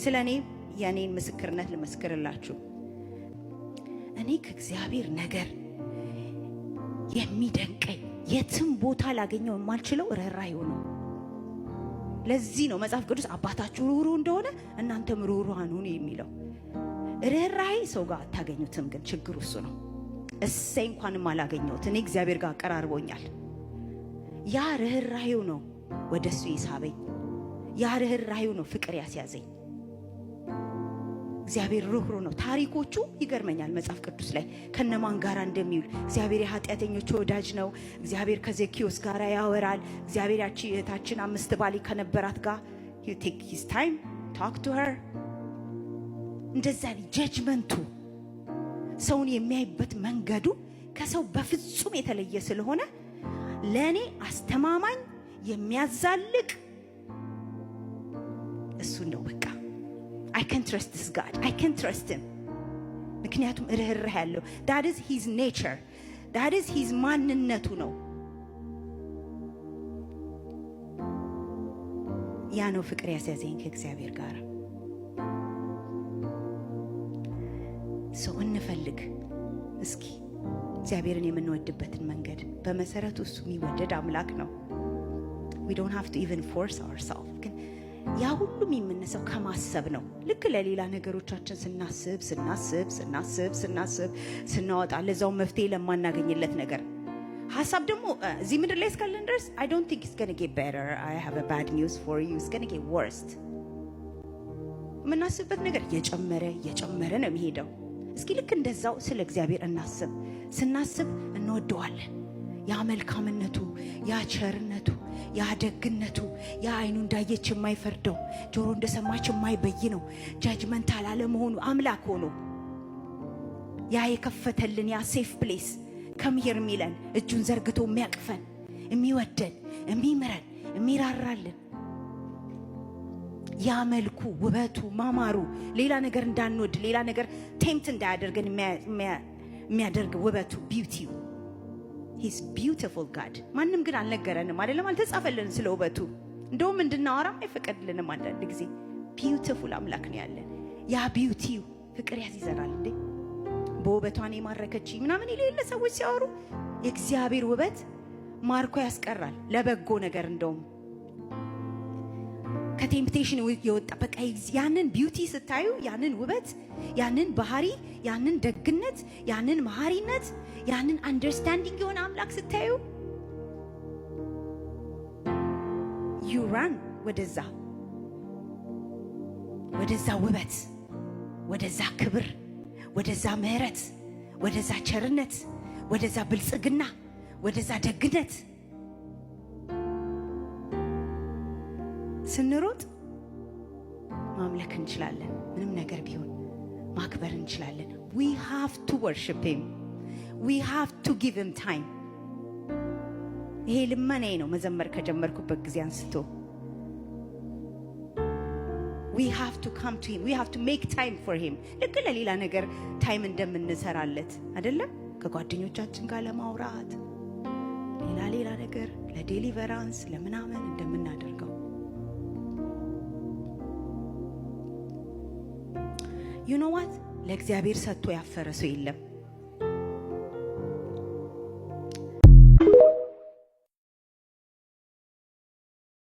ስለኔ የኔን ምስክርነት ልመስክርላችሁ። እኔ ከእግዚአብሔር ነገር የሚደንቀኝ የትም ቦታ ላገኘው የማልችለው ርኅራኄው ነው። ለዚህ ነው መጽሐፍ ቅዱስ አባታችሁ ርኅሩህ እንደሆነ እናንተም ርኅሩሃን ሁኑ የሚለው። ርኅራኄ ሰው ጋር አታገኙትም፣ ግን ችግሩ እሱ ነው። እሰይ እንኳንም አላገኘሁት፣ እኔ እግዚአብሔር ጋር አቀራርቦኛል። ያ ርኅራኄው ነው ወደሱ ይሳበኝ። ያ ርኅራኄው ነው ፍቅር ያስያዘኝ። እግዚአብሔር ርኅሩህ ነው። ታሪኮቹ ይገርመኛል መጽሐፍ ቅዱስ ላይ ከነማን ጋር እንደሚውል። እግዚአብሔር የኃጢአተኞች ወዳጅ ነው። እግዚአብሔር ከዘኪዮስ ጋር ያወራል። እግዚአብሔር ያቺ እህታችን 5 ባል ከነበራት ጋር you take his time talk to her። እንደዛ ጀጅመንቱ ሰውን የሚያይበት መንገዱ ከሰው በፍጹም የተለየ ስለሆነ ለኔ አስተማማኝ የሚያዛልቅ እሱ ነው። በቃ I can trust this God. I can trust him. ምክንያቱም ርኅራኄ ያለው that is his nature. that is his ማንነቱ ነው። ያ ነው ፍቅር ያስያዘኝ ከእግዚአብሔር ጋር። ሰው እንፈልግ እስኪ እግዚአብሔርን የምንወድበትን መንገድ። በመሰረቱ እሱ የሚወደድ አምላክ ነው። we don't have to even force ourselves። ግን ያ ሁሉም የምንሰው ከማሰብ ነው። ልክ ለሌላ ነገሮቻችን ስናስብ ስናወጣ ለዛው መፍትሄ ለማናገኝለት ነገር ሐሳብ ደግሞ እዚህ ምድር ላይ እስካለን ድረስ I don't think it's going to get better. I have a bad news for you. It's going to get worse. የምናስብበት ነገር እየጨመረ ነው የሚሄደው። እስኪ ልክ እንደዛው ስለ እግዚአብሔር እናስብ። ስናስብ እንወደዋለን። ያ መልካምነቱ፣ ያ ቸርነቱ፣ ያ ደግነቱ፣ ያ አይኑ እንዳየች የማይፈርደው ጆሮ እንደሰማች የማይበይነው ጃጅመንት አላለመሆኑ አምላክ ሆኖ ያ የከፈተልን ያ ሴፍ ፕሌስ ከምሄር የሚለን እጁን ዘርግቶ የሚያቅፈን የሚወደን የሚምረን የሚራራልን ያ መልኩ ውበቱ ማማሩ ሌላ ነገር እንዳንወድ ሌላ ነገር ቴምፕት እንዳያደርገን የሚያደርግ ውበቱ ቢዩቲው He's beautiful God. ማንም ግን አልነገረንም አይደለም፣ አልተጻፈልን ስለ ውበቱ። እንደውም እንድናወራም አይፈቀድልንም። አንዳንድ ጊዜ ቢዩቲፉል አምላክ ነው ያለን። ያ ቢዩቲው ፍቅር ያስይዘናል እንዴ። በውበቷን የማረከች ምናምን የሌለ ሰዎች ሲያወሩ የእግዚአብሔር ውበት ማርኮ ያስቀራል ለበጎ ነገር። እንደውም ከቴምፕቴሽን የወጣ በቃ ያንን ቢዩቲ ስታዩ ያንን ውበት ያንን ባህሪ ያንን ደግነት ያንን መሐሪነት ያንን አንደርስታንዲንግ የሆነ አምላክ ስታዩ you run ወደዛ ውበት ወደዛ ክብር ወደዛ ምሕረት ወደዛ ቸርነት ወደዛ ብልጽግና ወደዛ ደግነት ስንሮጥ ማምለክ እንችላለን። ምንም ነገር ቢሆን ማክበር እንችላለን። we have to worship him. we have to give him time. ይሄ ልመናዬ ነው መዘመር ከጀመርኩበት ጊዜ አንስቶ። we have to come to him. we have to make time for him. ልክ ለሌላ ነገር ታይም እንደምንሰራለት አይደለም፣ ከጓደኞቻችን ጋር ለማውራት ሌላ ነገር ለዴሊቨራንስ ለምናምን እንደምናደርገው you know what ለእግዚአብሔር ሰጥቶ ያፈረ ሰው የለም።